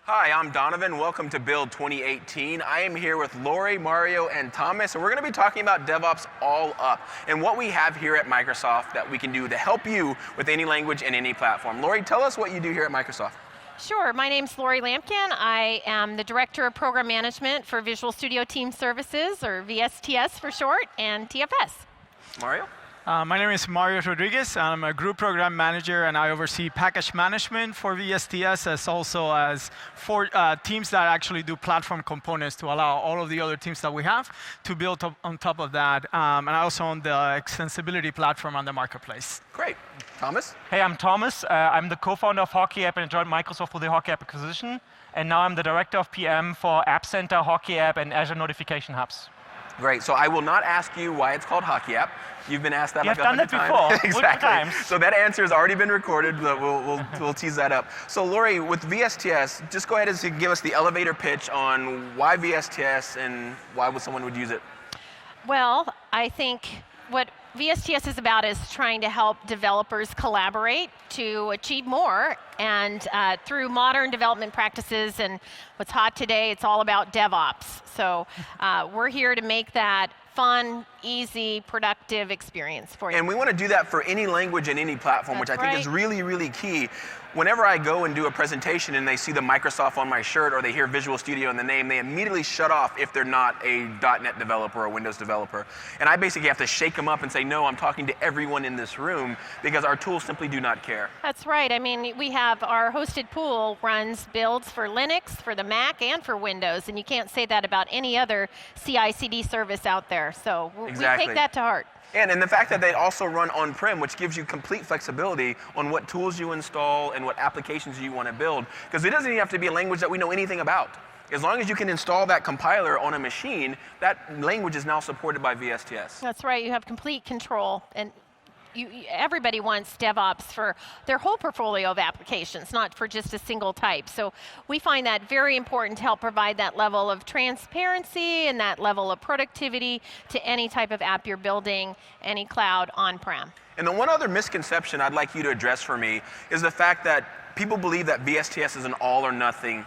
Hi, I'm Donovan. Welcome to Build 2018. I am here with Lori, Mario, and Thomas, and we're going to be talking about DevOps all up and what we have here at Microsoft that we can do to help you with any language and any platform. Lori, tell us what you do here at Microsoft. Sure, my name's Lori Lampkin. I am the Director of Program Management for Visual Studio Team Services, or VSTS for short, and TFS. Mario? My name is Mario Rodriguez. I'm a group program manager, and I oversee package management for VSTS, as also as for teams that actually do platform components to allow all of the other teams that we have to build on top of that. And I also own the extensibility platform on the marketplace. Great. Thomas? Hey, I'm Thomas. I'm the co-founder of Hockey App and joined Microsoft for the Hockey App acquisition. And now I'm the Director of PM for App Center, Hockey App, and Azure Notification Hubs. Great. So I will not ask you why it's called Hockey App. You've been asked that like 100 times. You've done that before. Exactly. So that answer has already been recorded. But we'll tease that up. So Lori, with VSTS, just go ahead and give us the elevator pitch on why VSTS and why someone would use it. Well, I think what VSTS is about is trying to help developers collaborate to achieve more, and through modern development practices and what's hot today, it's all about DevOps. So we're here to make that fun, easy, productive experience for you. And we want to do that for any language and any platform, which I think is really, really key. Whenever I go and do a presentation and they see the Microsoft on my shirt or they hear Visual Studio in the name, they immediately shut off if they're not a .NET developer or Windows developer. And I basically have to shake them up and say, no, I'm talking to everyone in this room because our tools simply do not care. That's right. I mean, we have our hosted pool runs builds for Linux, for the Mac, and for Windows. And you can't say that about any other CI/CD service out there. So Exactly. we take that to heart. And the fact that they also run on-prem, which gives you complete flexibility on what tools you install and what applications you want to build. Because it doesn't even have to be a language that we know anything about. As long as you can install that compiler on a machine, that language is now supported by VSTS. That's right. You have complete control. And everybody wants DevOps for their whole portfolio of applications, not for just a single type. So we find that very important to help provide that level of transparency and that level of productivity to any type of app you're building, any cloud on-prem. And the one other misconception I'd like you to address for me is the fact that people believe that VSTS is an all or nothing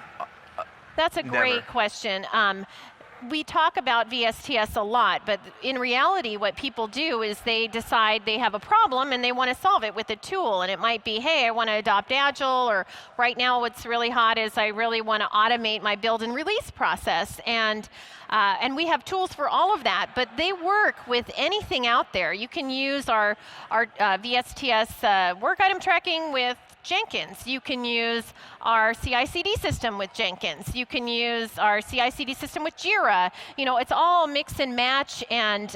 That's a great question. We talk about VSTS a lot, but in reality what people do is they decide they have a problem and they want to solve it with a tool. And it might be, hey, I want to adopt Agile, or right now what's really hot is I really want to automate my build and release process. And we have tools for all of that, but they work with anything out there. You can use our VSTS work item tracking with Jenkins. You can use our CI/CD system with Jenkins. You can use our CI/CD system with Jira. You know, it's all mix and match, and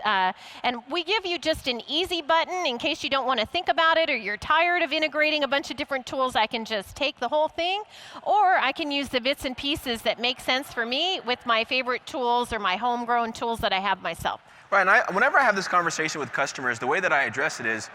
we give you just an easy button in case you don't want to think about it or you're tired of integrating a bunch of different tools. I can just take the whole thing, or I can use the bits and pieces that make sense for me with my favorite tools or my homegrown tools that I have myself. Right, and whenever I have this conversation with customers, the way that I address it is,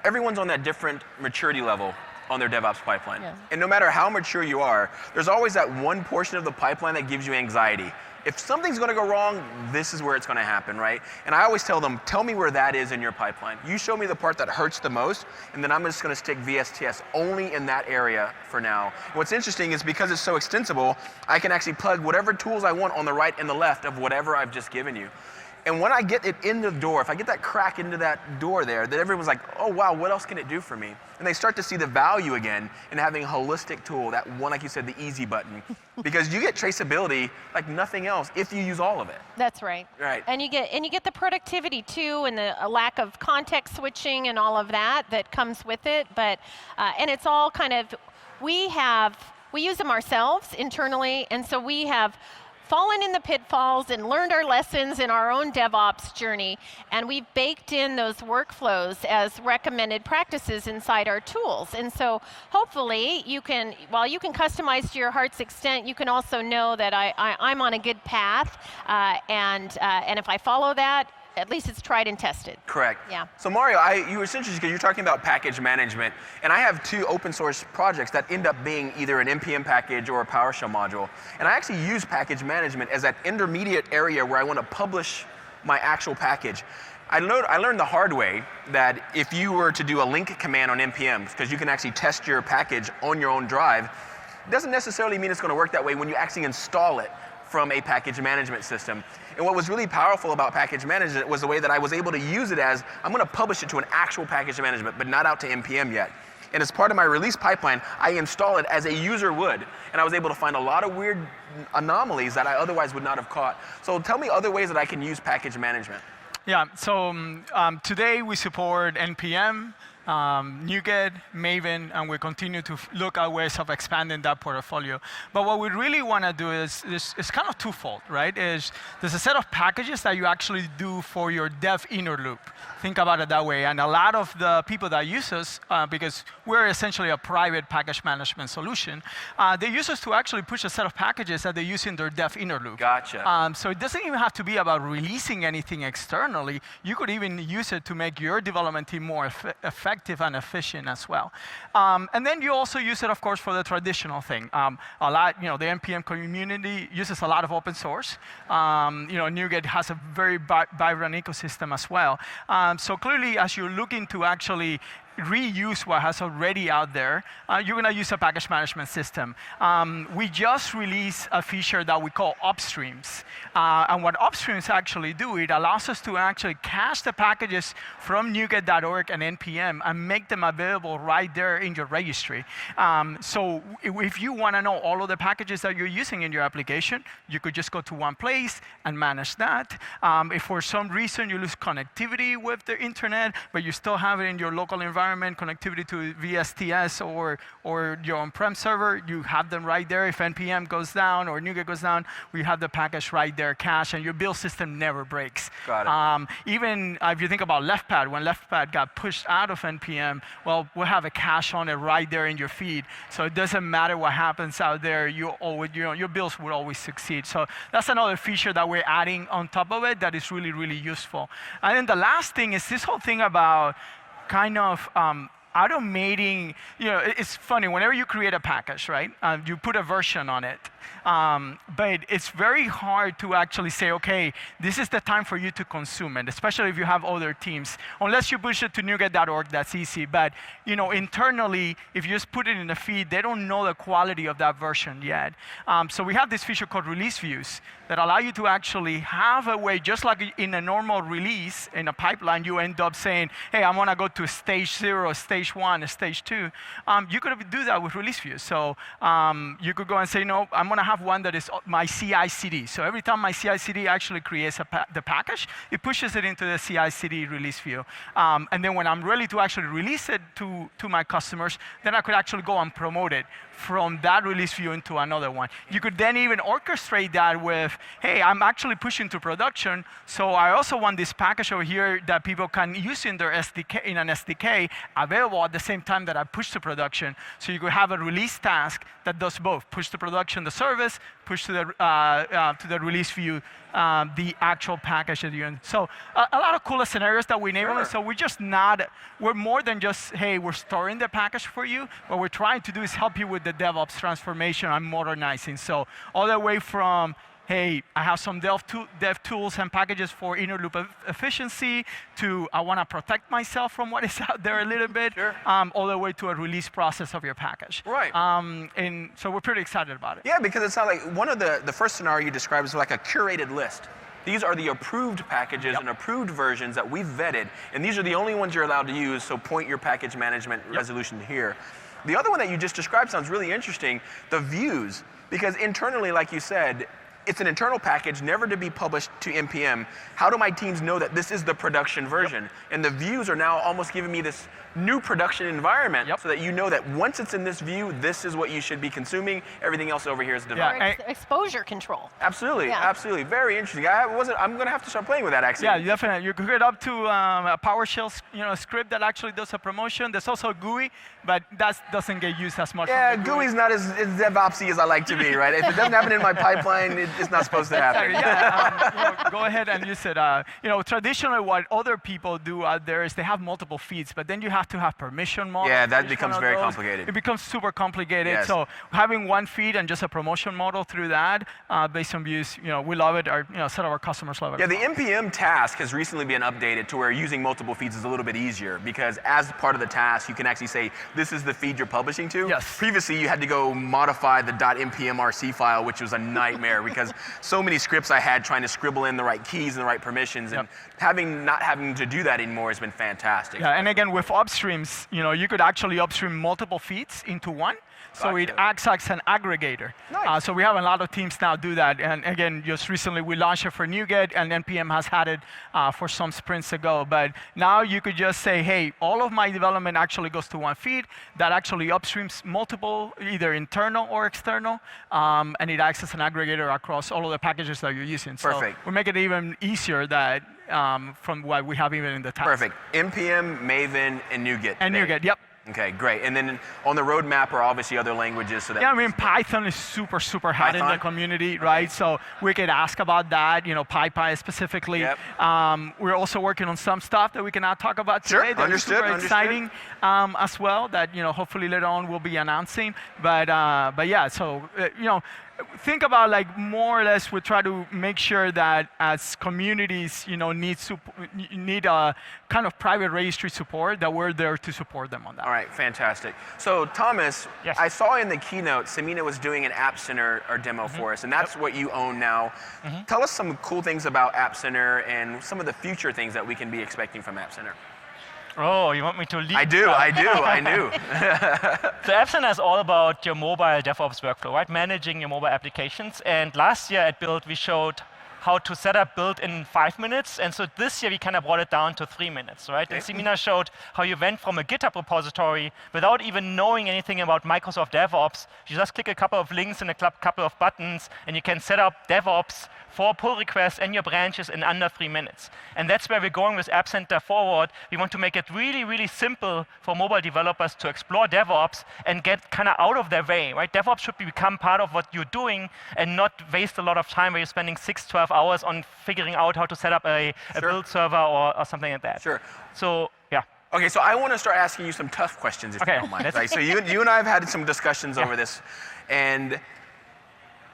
everyone's on that different maturity level on their DevOps pipeline. Yeah. And no matter how mature you are, there's always that one portion of the pipeline that gives you anxiety. If something's going to go wrong, this is where it's going to happen, right? And I always tell them, tell me where that is in your pipeline. You show me the part that hurts the most, and then I'm just going to stick VSTS only in that area for now. What's interesting is because it's so extensible, I can actually plug whatever tools I want on the right and the left of whatever I've just given you. And when I get it in the door, if I get that crack into that door there, then everyone's like, oh wow, what else can it do for me? And they start to see the value again in having a holistic tool, that one, like you said, the easy button. Because you get traceability like nothing else if you use all of it. That's right. Right. And you get the productivity too, and the lack of context switching and all of that comes with it. But and it's all kind of, we use them ourselves internally, and so we have fallen in the pitfalls and learned our lessons in our own DevOps journey, and we've baked in those workflows as recommended practices inside our tools. And so hopefully while you can customize to your heart's extent, you can also know that I'm on a good path, and if I follow that, at least it's tried and tested. Correct. Yeah. So Mario, you were interested because you're talking about package management, and I have 2 open source projects that end up being either an NPM package or a PowerShell module. And I actually use package management as that intermediate area where I want to publish my actual package. I learned the hard way that if you were to do a link command on NPM, because you can actually test your package on your own drive, doesn't necessarily mean it's going to work that way when you actually install it from a package management system. And what was really powerful about package management was the way that I was able to use it as, I'm going to publish it to an actual package management, but not out to NPM yet. And as part of my release pipeline, I install it as a user would. And I was able to find a lot of weird anomalies that I otherwise would not have caught. So tell me other ways that I can use package management. Yeah, so today we support NPM, NuGet, Maven, and we continue to look at ways of expanding that portfolio. But what we really want to do is kind of twofold, right? There's a set of packages that you actually do for your dev inner loop. Think about it that way. And a lot of the people that use us, because we're essentially a private package management solution, they use us to actually push a set of packages that they use in their dev inner loop. Gotcha. So it doesn't even have to be about releasing anything externally. You could even use it to make your development team more effective and efficient as well. And then you also use it, of course, for the traditional thing. A lot, the NPM community uses a lot of open source. NuGet has a very vibrant ecosystem as well. So clearly, as you're looking to actually reuse what has already out there, you're going to use a package management system. We just released a feature that we call upstreams. And what upstreams actually do, it allows us to actually cache the packages from NuGet.org and NPM and make them available right there in your registry. So if you want to know all of the packages that you're using in your application, you could just go to one place and manage that. If for some reason you lose connectivity with the internet, but you still have it in your local environment, connectivity to VSTS or your on-prem server, you have them right there. If NPM goes down or NuGet goes down, we have the package right there cached, and your build system never breaks. Got it. Even if you think about LeftPad, when LeftPad got pushed out of NPM, well, we'll have a cache on it right there in your feed. So it doesn't matter what happens out there, your builds will always succeed. So that's another feature that we're adding on top of it that is really, really useful. And then the last thing is this whole thing about kind of automating, it's funny, whenever you create a package, right, you put a version on it, but it's very hard to actually say, okay, this is the time for you to consume it, especially if you have other teams. Unless you push it to NuGet.org, that's easy, but internally, if you just put it in the feed, they don't know the quality of that version yet. So we have this feature called release views that allow you to actually have a way, just like in a normal release, in a pipeline, you end up saying, hey, I want to go to stage 0, stage 1, stage 2. You could do that with release views. So you could go and say, no, I'm going to have one that is my CI/CD. So every time my CI/CD actually creates the package, it pushes it into the CI/CD release view. And then when I'm ready to actually release it to my customers, then I could actually go and promote it from that release view into another one. You could then even orchestrate that with, hey, I'm actually pushing to production, so I also want this package over here that people can use in their SDK, in an SDK, available at the same time that I push to production. So you could have a release task that does both, push to production the service, push to the release view the actual package that you're in. So a lot of cool scenarios that we enable. Sure. So we're more than just, hey, we're storing the package for you. What we're trying to do is help you with the DevOps transformation and modernizing. So all the way from, hey, I have some dev tools and packages for inner loop efficiency, to I want to protect myself from what is out there a little bit, Sure. All the way to a release process of your package. Right. And so we're pretty excited about it. Yeah, because it's not like, one of the first scenario you described is like a curated list. These are the approved packages and approved versions that we've vetted, and these are the only ones you're allowed to use, so point your package management resolution here. The other one that you just described sounds really interesting, the views, because internally, like you said, it's an internal package, never to be published to NPM. How do my teams know that this is the production version? And the views are now almost giving me this new production environment so that you know that once it's in this view, this is what you should be consuming. Everything else over here is developed. Or exposure control. Absolutely, Yeah. absolutely. Very interesting. I'm going to have to start playing with that, actually. Yeah, definitely. You could get up to a PowerShell script that actually does a promotion. There's also a GUI, but that doesn't get used as much. Yeah, GUI's not as DevOpsy as I like to be, right? If it doesn't happen in my pipeline, it's not supposed to happen. Yeah, go ahead and use it. Traditionally, what other people do out there is they have multiple feeds, but then you have have to have permission models. Yeah, that for each becomes one of very those. complicated. It becomes super complicated. Yes. So having one feed and just a promotion model through that, based on views, we love it. Some of our customers love it. Yeah, the NPM task has recently been updated to where using multiple feeds is a little bit easier because as part of the task, you can actually say, this is the feed you're publishing to. Yes. Previously, you had to go modify the .npmrc file, which was a nightmare because so many scripts I had trying to scribble in the right keys and the right permissions, and not having to do that anymore has been fantastic. Yeah, and again, with upstreams, you could actually upstream multiple feeds into one. So it acts as an aggregator. Nice. So we have a lot of teams now do that. And again, just recently we launched it for NuGet, and NPM has had it for some sprints ago. But now you could just say, hey, all of my development actually goes to one feed that actually upstreams multiple, either internal or external, and it acts as an aggregator across all of the packages that you're using. Perfect. So we make it even easier that from what we have even in the task. Perfect. NPM, Maven, and NuGet. And NuGet, yep. Okay, great. And then on the roadmap are obviously other languages. So that yeah, I mean, Python is super hot in the community, right? So we could ask about that, PyPy specifically. Yep. We're also working on some stuff that we cannot talk about today. Sure, That understood. is super exciting as well. That hopefully later on we'll be announcing. But yeah, so think about like more or less we try to make sure that as communities need a kind of private registry support, that we're there to support them on that. All right, fantastic. So Thomas, Yes. I saw in the keynote Samina was doing an App Center demo for us, and that's what you own now. Tell us some cool things about App Center and some of the future things that we can be expecting from App Center. Oh, you want me to lead? I do. So App Center is all about your mobile DevOps workflow, right? Managing your mobile applications. And last year at Build, we showed how to set up Build in 5 minutes. And so this year, we kind of brought it down to 3 minutes, right? Okay. And Simina showed how you went from a GitHub repository without even knowing anything about Microsoft DevOps. You just click a couple of links and a couple of buttons, and you can set up DevOps for pull requests and your branches in under 3 minutes. And that's where we're going with App Center forward. We want to make it really, really simple for mobile developers to explore DevOps and get kind of out of their way, right? DevOps should become part of what you're doing and not waste a lot of time where you're spending 6-12 hours on figuring out how to set up a build server or something like that. Sure. So, yeah. Okay, so I want to start asking you some tough questions, if you don't mind. Right? So you and I have had some discussions over this, and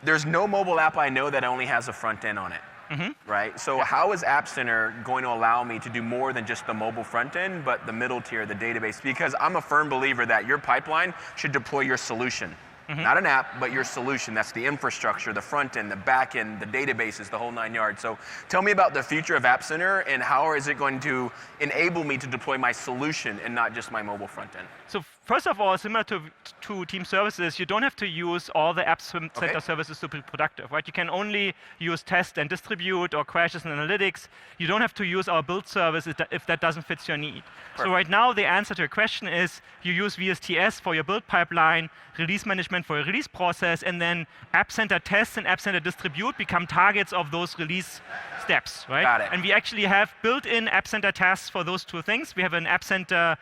there's no mobile app I know that only has a front end on it, right? So how is App Center going to allow me to do more than just the mobile front end, but the middle tier, the database? Because I'm a firm believer that your pipeline should deploy your solution. Not an app, but your solution. That's the infrastructure, the front end, the back end, the databases, the whole 9 yards. So tell me about the future of App Center and how is it going to enable me to deploy my solution and not just my mobile front end? So first of all, similar to team services, you don't have to use all the App Center services to be productive, right? You can only use test and distribute or crashes and analytics. You don't have to use our build service if that doesn't fit your need. Perfect. So right now, the answer to your question is you use VSTS for your build pipeline, release management for your release process, and then App Center test and App Center distribute become targets of those release steps, right? Got it. And we actually have built-in App Center tasks for those two things. We have an App Center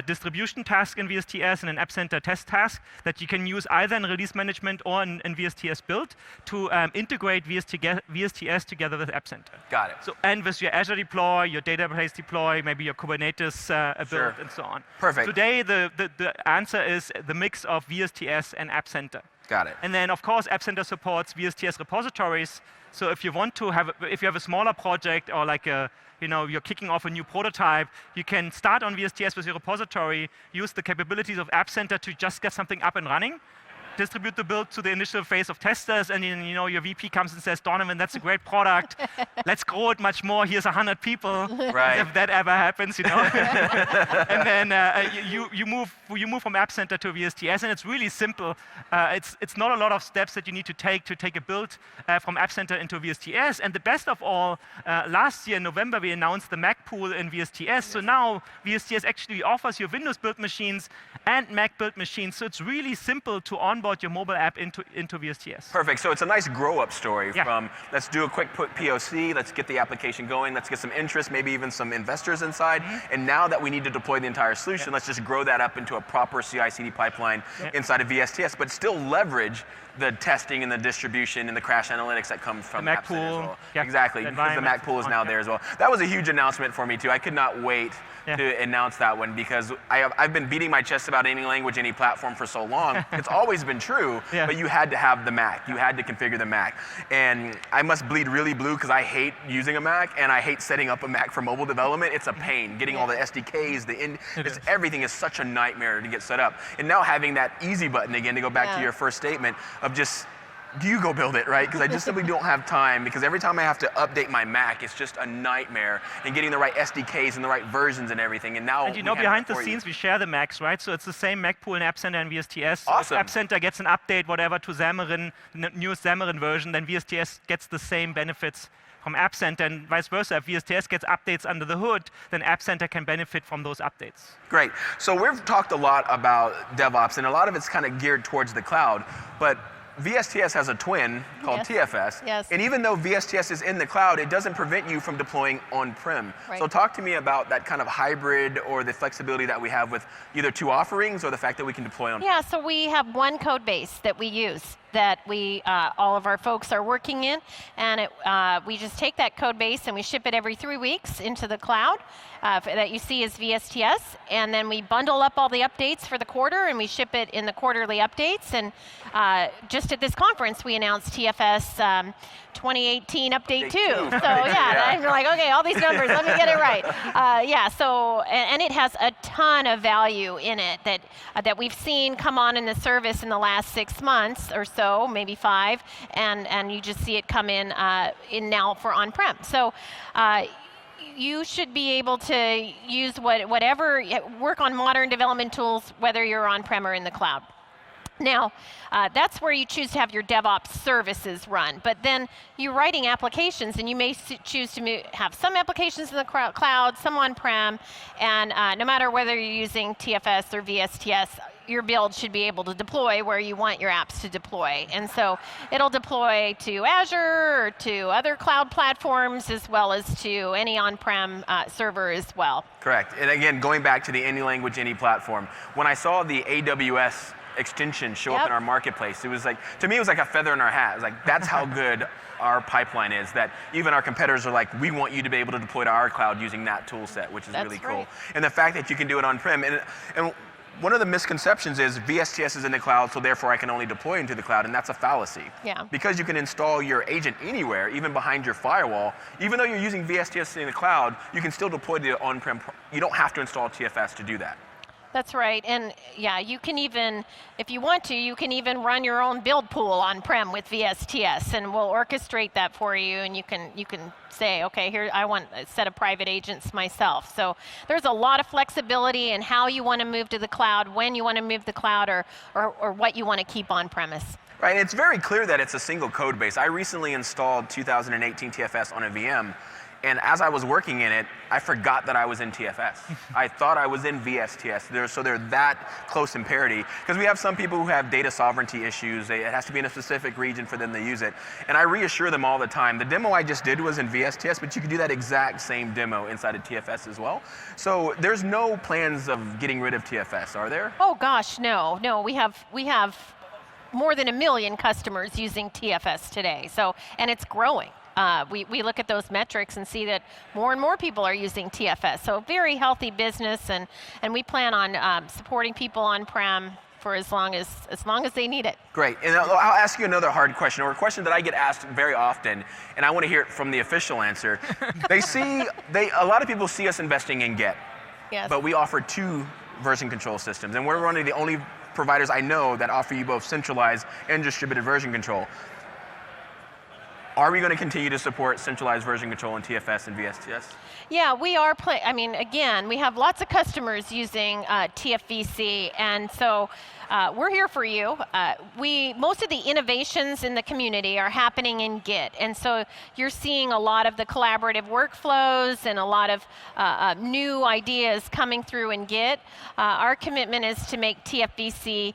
distribution task in VSTS and an App Center test task that you can use either in release management or in VSTS build to integrate VSTS together with App Center. Got it. So, and with your Azure deploy, your database deploy, maybe your Kubernetes build, and so on. Perfect. Today, the answer is the mix of VSTS and App Center. Got it. And then, of course, App Center supports VSTS repositories. So if you want to have, if you have a smaller project or like you're kicking off a new prototype, you can start on VSTS with your repository, use the capabilities of App Center to just get something up and running, distribute the build to the initial phase of testers, and then your VP comes and says, Donovan, that's a great product. Let's grow it much more. Here's 100 people. Right. If that ever happens, And then you move from App Center to VSTS, and it's really simple. It's not a lot of steps that you need to take a build from App Center into VSTS. And the best of all, last year in November, we announced the Mac pool in VSTS. So now VSTS actually offers your Windows build machines and Mac build machines. So it's really simple to onboard onboard your mobile app into VSTS. Perfect. So it's a nice grow-up story Yeah. from let's do a quick POC, let's get the application going, let's get some interest, maybe even some investors inside, and now that we need to deploy the entire solution, let's just grow that up into a proper CI/CD pipeline inside of VSTS, but still leverage the testing and the distribution and the crash analytics that comes from The Mac AppSync as pool. well. Yeah. Exactly, The because the Mac pool is now there as well. That was a huge announcement for me too. I could not wait to announce that one because I've been beating my chest about any language, any platform for so long. It's always been true, but you had to have the Mac. You had to configure the Mac. And I must bleed really blue because I hate using a Mac and I hate setting up a Mac for mobile development. It's a pain. Getting all the SDKs, everything is such a nightmare to get set up. And now having that easy button again, to go back to your first statement of just, you go build it, right? Because I just simply don't have time, because every time I have to update my Mac, it's just a nightmare, and getting the right SDKs and the right versions and everything. And now, and you know, behind the scenes, we share the Macs, right? So it's the same Mac pool in App Center and VSTS. Awesome. App Center gets an update, whatever, to Xamarin, newest Xamarin version, then VSTS gets the same benefits from App Center, and vice versa. If VSTS gets updates under the hood, then App Center can benefit from those updates. Great. So we've talked a lot about DevOps, and a lot of it's kind of geared towards the cloud, but VSTS has a twin called TFS, and even though VSTS is in the cloud, it doesn't prevent you from deploying on-prem. Right. So talk to me about that kind of hybrid or the flexibility that we have with either two offerings or the fact that we can deploy on-prem. Yeah, so we have one code base that we use that we all of our folks are working in, and we just take that code base and we ship it every 3 weeks into the cloud that you see as VSTS, and then we bundle up all the updates for the quarter and we ship it in the quarterly updates. And just at this conference we announced TFS 2018 update 2. So I'm like, okay, all these numbers, let me get it right. So and it has a ton of value in it that we've seen come on in the service in the last 6 months or so, maybe 5, and you just see it come in now for on-prem. So you should be able to use whatever, work on modern development tools, whether you're on-prem or in the cloud. Now, that's where you choose to have your DevOps services run. But then you're writing applications, and you may choose to have some applications in the cloud, some on-prem, and no matter whether you're using TFS or VSTS, your build should be able to deploy where you want your apps to deploy. And so it'll deploy to Azure or to other cloud platforms, as well as to any on-prem server as well. Correct. And again, going back to the any language, any platform, when I saw the AWS extension show up in our marketplace, it was like, to me, it was like a feather in our hat. It was like, that's how good our pipeline is, that even our competitors are like, we want you to be able to deploy to our cloud using that tool set, which is really cool. And the fact that you can do it on-prem, and one of the misconceptions is VSTS is in the cloud, so therefore I can only deploy into the cloud, and that's a fallacy. Yeah. Because you can install your agent anywhere, even behind your firewall. Even though you're using VSTS in the cloud, you can still deploy to the on-prem. You don't have to install TFS to do that. That's right, and you can even, if you want to, you can even run your own build pool on-prem with VSTS, and we'll orchestrate that for you, and you can say, okay, here I want a set of private agents myself. So there's a lot of flexibility in how you want to move to the cloud, when you want to move to the cloud, or what you want to keep on-premise. Right, and it's very clear that it's a single code base. I recently installed 2018 TFS on a VM. And as I was working in it, I forgot that I was in TFS. I thought I was in VSTS. So they're that close in parity. Because we have some people who have data sovereignty issues. It has to be in a specific region for them to use it. And I reassure them all the time. The demo I just did was in VSTS, but you can do that exact same demo inside of TFS as well. So there's no plans of getting rid of TFS, are there? Oh gosh, no. We have more than 1 million customers using TFS today. So, and it's growing. We look at those metrics and see that more and more people are using TFS. So a very healthy business, and we plan on supporting people on-prem for as long as they need it. Great, and I'll ask you another hard question, or a question that I get asked very often, and I want to hear it from the official answer. A lot of people see us investing in Get, but we offer 2 version control systems, and we're one of the only providers I know that offer you both centralized and distributed version control. Are we going to continue to support centralized version control in TFS and VSTS? Yeah, we are. Again, we have lots of customers using TFVC, and so we're here for you. Most of the innovations in the community are happening in Git, and so you're seeing a lot of the collaborative workflows and a lot of new ideas coming through in Git. Our commitment is to make TFBC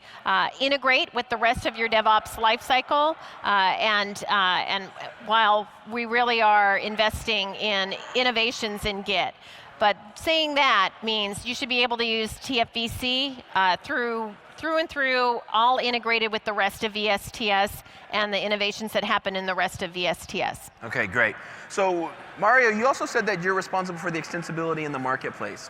integrate with the rest of your DevOps lifecycle, and while we really are investing in innovations in Git. But saying that means you should be able to use TFBC through and through, all integrated with the rest of VSTS and the innovations that happen in the rest of VSTS. Okay, great. So Mario, you also said that you're responsible for the extensibility in the marketplace.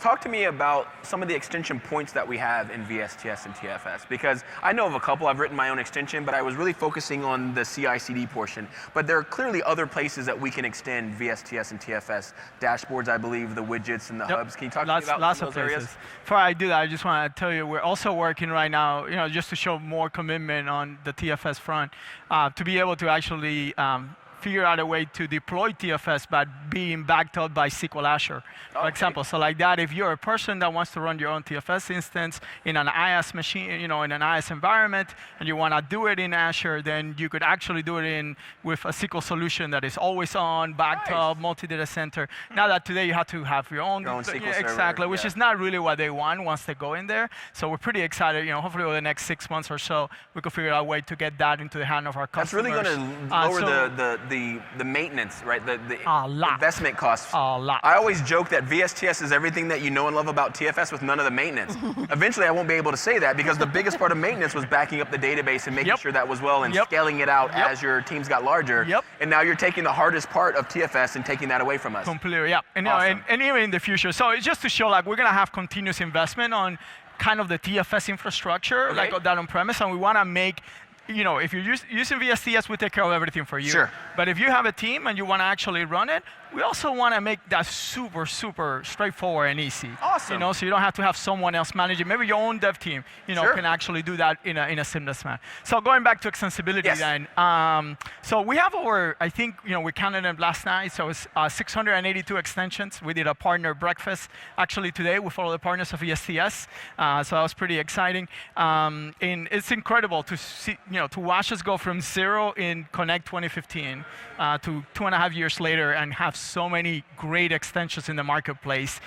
Talk to me about some of the extension points that we have in VSTS and TFS, because I know of a couple. I've written my own extension, but I was really focusing on the CI/CD portion. But there are clearly other places that we can extend VSTS and TFS dashboards, I believe, the widgets and the hubs. Can you talk to me about lots some of those places. areas? Before I do that, I just want to tell you we're also working right now, just to show more commitment on the TFS front, to be able to actually figure out a way to deploy TFS but being backed up by SQL Azure, for example. So like that, if you're a person that wants to run your own TFS instance in an IaaS machine, in an IaaS environment, and you want to do it in Azure, then you could actually do it with a SQL solution that is always on, backed up, multi-data center. Now that today you have to have your own SQL server, exactly, which is not really what they want once they go in there. So we're pretty excited. Hopefully over the next 6 months or so, we could figure out a way to get that into the hand of our customers. That's really going to lower the maintenance, right? The investment costs. A lot. I always joke that VSTS is everything that you know and love about TFS with none of the maintenance. Eventually, I won't be able to say that because the biggest part of maintenance was backing up the database and making sure that was well and scaling it out as your teams got larger. And now you're taking the hardest part of TFS and taking that away from us. Completely, yeah. And, awesome. and even in the future. So it's just to show we're going to have continuous investment on kind of the TFS infrastructure, like that on-premise, and we want to make if you're using VSTS, we take care of everything for you. Sure. But if you have a team and you want to actually run it, we also want to make that super, super straightforward and easy. Awesome. So you don't have to have someone else manage it. Maybe your own dev team, can actually do that in a seamless manner. So going back to extensibility then. So we have I think, we counted them last night, so it's 682 extensions. We did a partner breakfast actually today with all the partners of VSTS. So that was pretty exciting. And it's incredible to see, to watch us go from 0 in Connect 2015 to 2.5 years later and have so many great extensions in the marketplace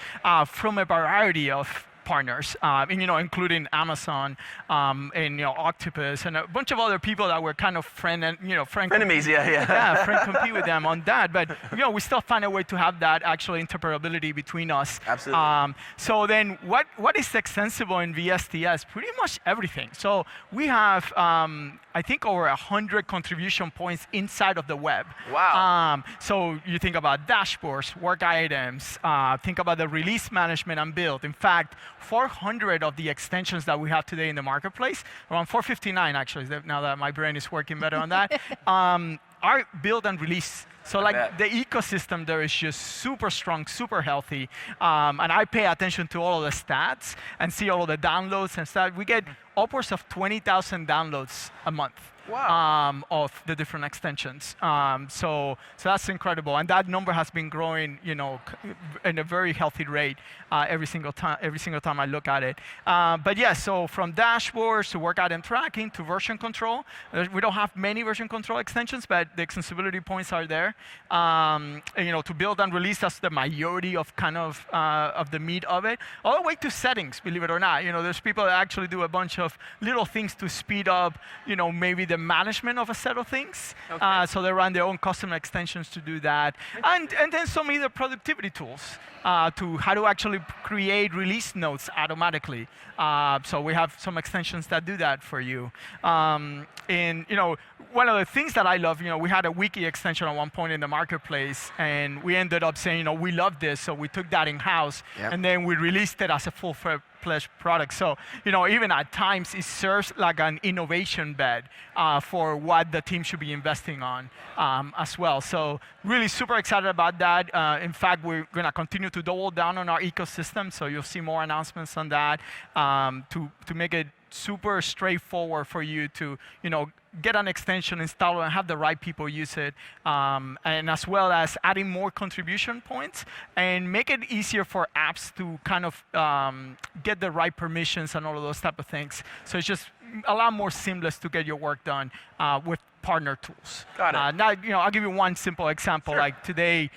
from a variety of partners, including Amazon and Octopus and a bunch of other people that were kind of frenemies, friend compete with them on that. But we still find a way to have that actual interoperability between us. Absolutely. So then, what is extensible in VSTS? Pretty much everything. So we have, I think, over 100 contribution points inside of the web. Wow. So you think about dashboards, work items, think about the release management and build. In fact, 400 of the extensions that we have today in the marketplace, around 459 actually, now that my brain is working better on that, are build and release. So the ecosystem there is just super strong, super healthy. And I pay attention to all of the stats and see all of the downloads and stuff. We get upwards of 20,000 downloads a month. Wow. Of the different extensions. So that's incredible. And that number has been growing, in a very healthy rate every single time I look at it. But yes, so from dashboards to work item tracking to version control, we don't have many version control extensions, but the extensibility points are there. To build and release, that's the majority of kind of the meat of it. All the way to settings, believe it or not. There's people that actually do a bunch of little things to speed up, maybe the management of a set of things. So they run their own custom extensions to do that. And then some either productivity tools to how to actually create release notes automatically. So we have some extensions that do that for you. And one of the things that I love, we had a wiki extension at one point in the marketplace, and we ended up saying, we love this, so we took that in-house, and then we released it as a full-fledged product. So, even at times, it serves like an innovation bed for what the team should be investing on as well. So, really super excited about that. In fact, we're going to continue to double down on our ecosystem, so you'll see more announcements on that to make it super straightforward for you to, get an extension installed and have the right people use it, and as well as adding more contribution points and make it easier for apps to kind of get the right permissions and all of those type of things. So it's just a lot more seamless to get your work done with partner tools. Got it. Now, I'll give you one simple example. Sure. Like today,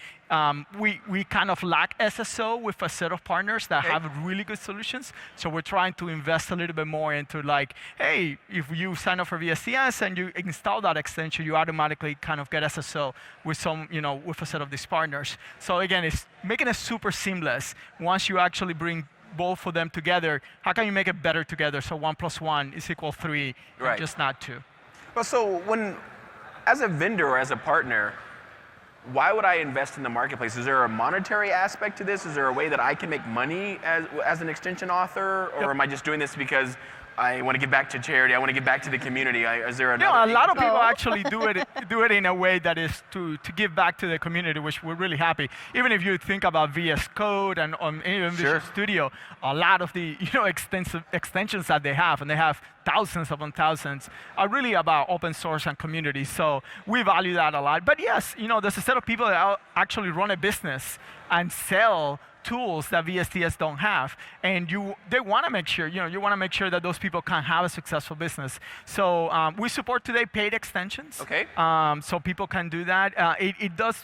we kind of lack SSO with a set of partners that have really good solutions. So we're trying to invest a little bit more into like, hey, if you sign up for VSTS and you install that extension, you automatically kind of get SSO with some, with a set of these partners. So again, it's making it super seamless. Once you actually bring both of them together, how can you make it better together? So 1 + 1 is equal 3, and just not 2. Well, so as a vendor or as a partner, why would I invest in the marketplace? Is there a monetary aspect to this? Is there a way that I can make money as an extension author? Or am I just doing this because I want to give back to charity, I want to give back to the community? Is there another a lot of people actually do it in a way that is to give back to the community, which we're really happy. Even if you think about VS Code and even Visual Studio, a lot of the extensive extensions that they have, and they have thousands upon thousands, are really about open source and community. So we value that a lot. But yes, there's a set of people that actually run a business and sell tools that VSTS don't have, and they want to make sure, you want to make sure that those people can have a successful business. So we support today paid extensions. Okay. So people can do that. It does.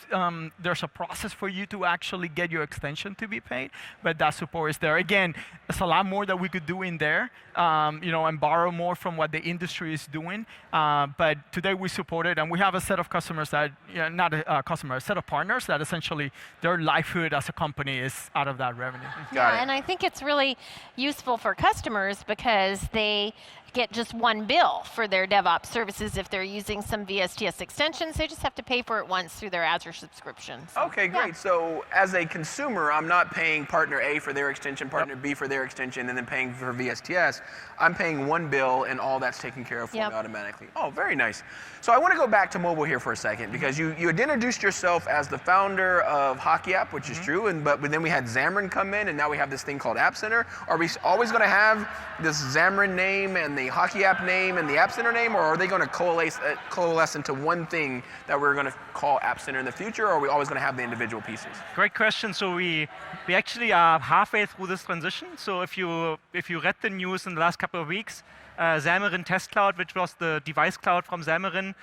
There's a process for you to actually get your extension to be paid, but that support is there. Again, there's a lot more that we could do in there, and borrow more from what the industry is doing. But today we support it, and we have a set of customers that, not a customer, a set of partners that essentially their livelihood as a company is out of that revenue. Got it. And I think it's really useful for customers because they get just one bill for their DevOps services. If they're using some VSTS extensions, they just have to pay for it once through their Azure subscription. So, okay, great. So as a consumer, I'm not paying partner A for their extension, partner B for their extension, and then paying for VSTS. I'm paying one bill, and all that's taken care of for me automatically. Oh, very nice. So I want to go back to mobile here for a second, because you had introduced yourself as the founder of Hockey App, which is true, but then we had Xamarin come in, and now we have this thing called App Center. Are we always going to have this Xamarin name and the Hockey App name and the App Center name, or are they going to coalesce into one thing that we're going to call App Center in the future, or are we always going to have the individual pieces? Great question. So we actually are halfway through this transition. So if you read the news in the last couple of weeks, Xamarin Test Cloud, which was the device cloud from Xamarin,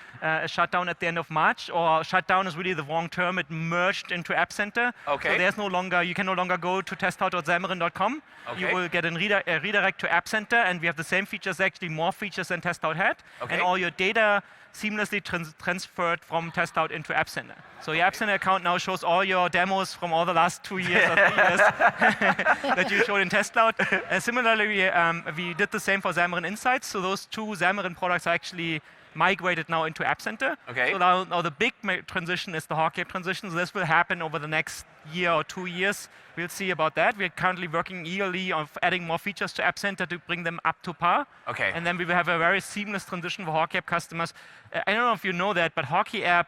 shut down at the end of March. Or shut down is really the wrong term. It merged into App Center. Okay. So you can no longer go to testcloud.xamarin.com. Okay. You will get a redirect to App Center, and we have the same features, actually more features than Test Cloud had. Okay. And all your data seamlessly transferred from Test Cloud into App Center. So your App Center account now shows all your demos from all the last 2 years or 3 years that you showed in Test Cloud. Similarly, we did the same for Xamarin Insights. So those two Xamarin products are actually migrated now into App Center. Okay. So now the big transition is the Hockey App transition. So this will happen over the next year or 2 years. We'll see about that. We're currently working eagerly on adding more features to App Center to bring them up to par. Okay. And then we will have a very seamless transition for Hockey App customers. I don't know if you know that, but Hockey App,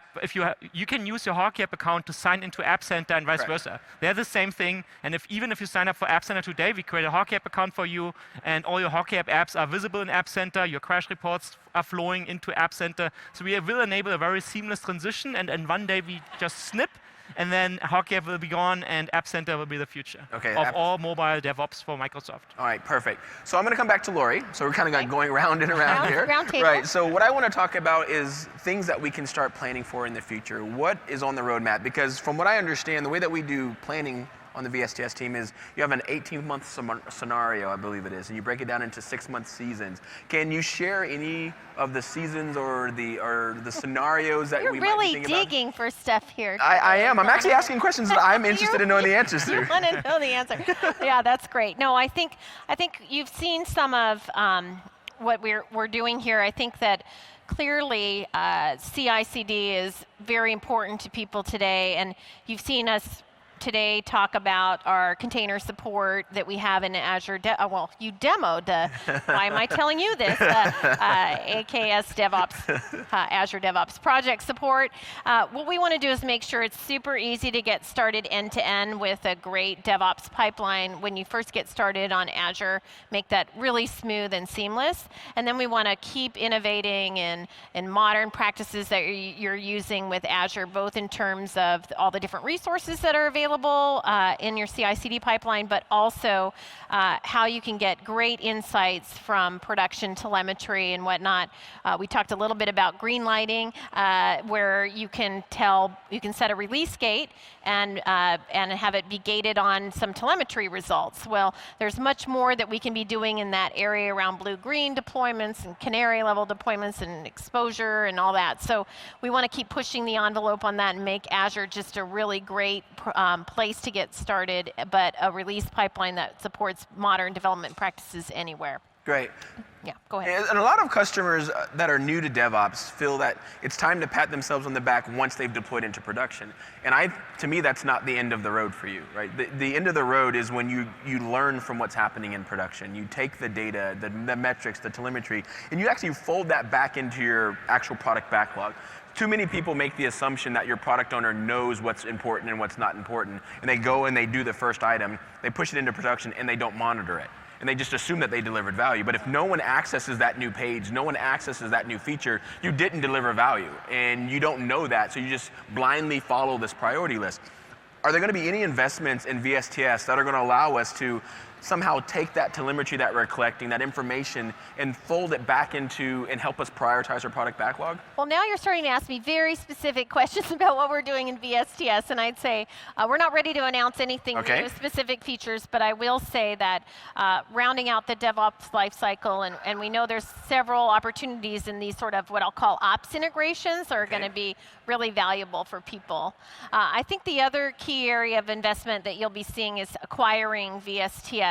you can use your Hockey App account to sign into App Center and vice versa. They're the same thing. And even if you sign up for App Center today, we create a Hockey App account for you, and all your Hockey App apps are visible in App Center. Your crash reports are flowing into App Center. So we will enable a very seamless transition, and one day we just snip, and then Hockey App will be gone, and App Center will be the future of all mobile DevOps for Microsoft. All right, perfect. So I'm going to come back to Lori. So we're kind of going round and around here. Round table. Right. So what I want to talk about is things that we can start planning for in the future. What is on the roadmap? Because from what I understand, the way that we do planning on the VSTS team is you have an 18-month scenario, I believe it is, and you break it down into 6-month seasons. Can you share any of the seasons or the scenarios that You're we really might be thinking about? digging for stuff here. I am. I'm actually asking questions that I'm interested in knowing the answers to. You want to know the answer. Yeah, that's great. No, I think you've seen some of what we're doing here. I think that clearly CI/CD is very important to people today, and you've seen us today talk about our container support that we have in Azure. Well, you demoed. Why am I telling you this? AKS DevOps, Azure DevOps project support. What we want to do is make sure it's super easy to get started end-to-end with a great DevOps pipeline when you first get started on Azure. Make that really smooth and seamless. And then we want to keep innovating in modern practices that you're using with Azure, both in terms of all the different resources that are available in your CI/CD pipeline, but also how you can get great insights from production telemetry and whatnot. We talked a little bit about green lighting, where you can set a release gate and have it be gated on some telemetry results. Well, there's much more that we can be doing in that area around blue-green deployments and canary level deployments and exposure and all that. So we want to keep pushing the envelope on that and make Azure just a really great place to get started, but a release pipeline that supports modern development practices anywhere. Great. Yeah, go ahead. And a lot of customers that are new to DevOps feel that it's time to pat themselves on the back once they've deployed into production. And to me, that's not the end of the road for you, right? The end of the road is when you learn from what's happening in production. You take the data, the metrics, the telemetry, and you actually fold that back into your actual product backlog. Too many people make the assumption that your product owner knows what's important and what's not important, and they go and they do the first item, they push it into production, and they don't monitor it. And they just assume that they delivered value. But if no one accesses that new page, no one accesses that new feature, you didn't deliver value. And you don't know that, so you just blindly follow this priority list. Are there going to be any investments in VSTS that are going to allow us to somehow take that telemetry that we're collecting, that information, and fold it back into and help us prioritize our product backlog? Well, now you're starting to ask me very specific questions about what we're doing in VSTS, and I'd say we're not ready to announce anything new, specific features, but I will say that rounding out the DevOps lifecycle, and we know there's several opportunities in these sort of what I'll call ops integrations are going to be really valuable for people. I think the other key area of investment that you'll be seeing is acquiring VSTS.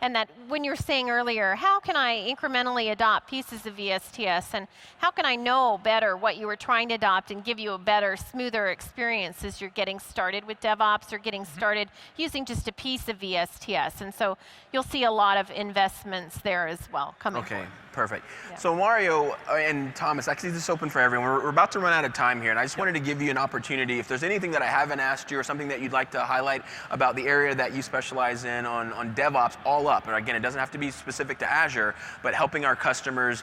And that when you were saying earlier, how can I incrementally adopt pieces of VSTS, and how can I know better what you were trying to adopt and give you a better, smoother experience as you're getting started with DevOps or getting started using just a piece of VSTS. And so you'll see a lot of investments there as well coming forward. Perfect. Yeah. So Mario and Thomas, actually this is open for everyone. We're about to run out of time here, and I just wanted to give you an opportunity. If there's anything that I haven't asked you or something that you'd like to highlight about the area that you specialize in on DevOps all up, and again, it doesn't have to be specific to Azure, but helping our customers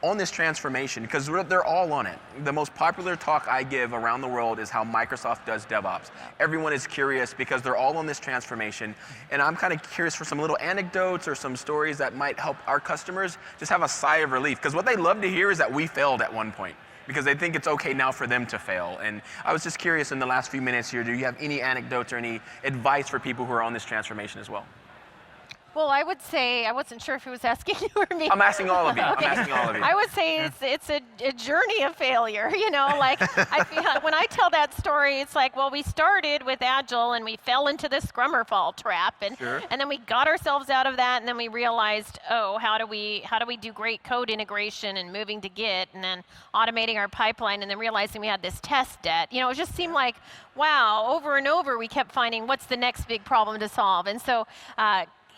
on this transformation, because they're all on it. The most popular talk I give around the world is how Microsoft does DevOps. Everyone is curious because they're all on this transformation, and I'm kind of curious for some little anecdotes or some stories that might help our customers just have a sigh of relief, because what they love to hear is that we failed at one point, because they think it's okay now for them to fail. And I was just curious in the last few minutes here, do you have any anecdotes or any advice for people who are on this transformation as well? Well, I would say, I wasn't sure if he was asking you or me. I'm asking all of you. Okay. I'm asking all of you. I would say it's a journey of failure, you know, like I feel, when I tell that story, it's like, well, we started with Agile and we fell into the Scrummerfall trap, and then we got ourselves out of that, and then we realized, oh, how do we do great code integration and moving to Git, and then automating our pipeline, and then realizing we had this test debt. You know, it just seemed like, wow, over and over we kept finding what's the next big problem to solve. And so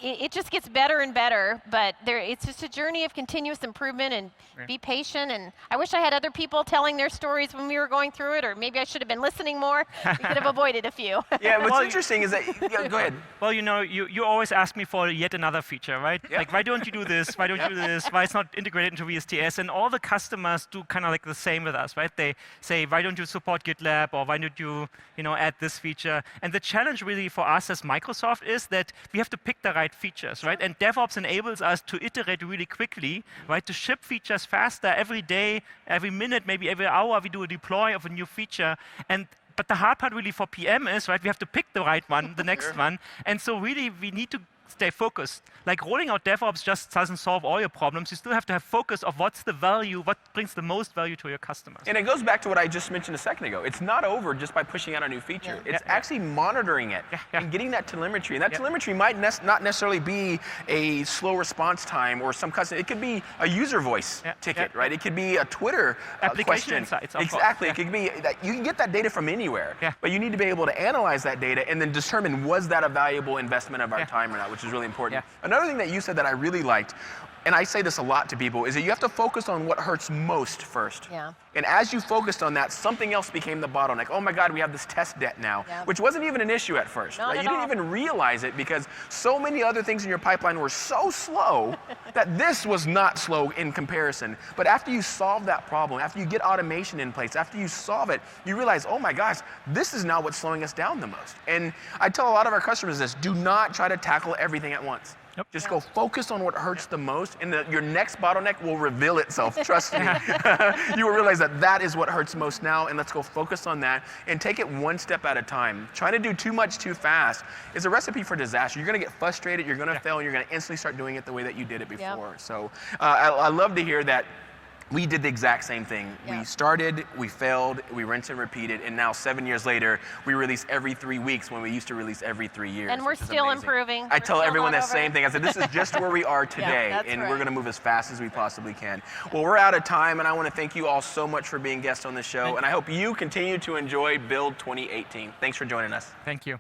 it just gets better and better, but it's just a journey of continuous improvement, and be patient. And I wish I had other people telling their stories when we were going through it, or maybe I should have been listening more. We could have avoided a few. Yeah, what's interesting is that, go ahead. Well, you know, you always ask me for yet another feature, right? Yeah. Like, why don't you do this? Why don't you do this? Why it's not integrated into VSTS? And all the customers do kind of like the same with us, right? They say, why don't you support GitLab, or why don't you, add this feature? And the challenge really for us as Microsoft is that we have to pick the right features, right? And DevOps enables us to iterate really quickly, right? To ship features faster every day, every minute, maybe every hour. We do a deploy of a new feature, but the hard part really for PM is, right? We have to pick the right one, the next one, and so really we need to stay focused. Like rolling out DevOps just doesn't solve all your problems. You still have to have focus of what's the value, what brings the most value to your customers. And it goes back to what I just mentioned a second ago. It's not over just by pushing out a new feature. It's actually monitoring it and getting that telemetry. And that telemetry might not necessarily be a slow response time or some custom. It could be a user voice ticket, right? It could be a Twitter question. Insights, exactly. It could be that you can get that data from anywhere, but you need to be able to analyze that data and then determine was that a valuable investment of our time or not, which is really important. Another thing that you said that I really liked, and I say this a lot to people, is that you have to focus on what hurts most first. And as you focused on that, something else became the bottleneck. Oh my God, we have this test debt now, which wasn't even an issue at first. Not right? at You all. didn't even realize it because so many other things in your pipeline were so slow that this was not slow in comparison. But after you solve that problem, after you get automation in place, after you solve it, you realize, oh my gosh, this is now what's slowing us down the most. And I tell a lot of our customers this, do not try to tackle everything at once. Just go focus on what hurts the most, and your next bottleneck will reveal itself, trust me. You will realize that that is what hurts most now, and let's go focus on that and take it one step at a time. Trying to do too much too fast is a recipe for disaster. You're going to get frustrated, you're going to fail, and you're going to instantly start doing it the way that you did it before. So I love to hear that. We did the exact same thing. We started, we failed, we rinsed and repeated, and now 7 years later, we release every 3 weeks when we used to release every 3 years. And we're still improving. I tell everyone the same thing. I said, this is just where we are today, and right. we're going to move as fast as we possibly can. Well, we're out of time, and I want to thank you all so much for being guests on the show, and I hope you continue to enjoy Build 2018. Thanks for joining us. Thank you.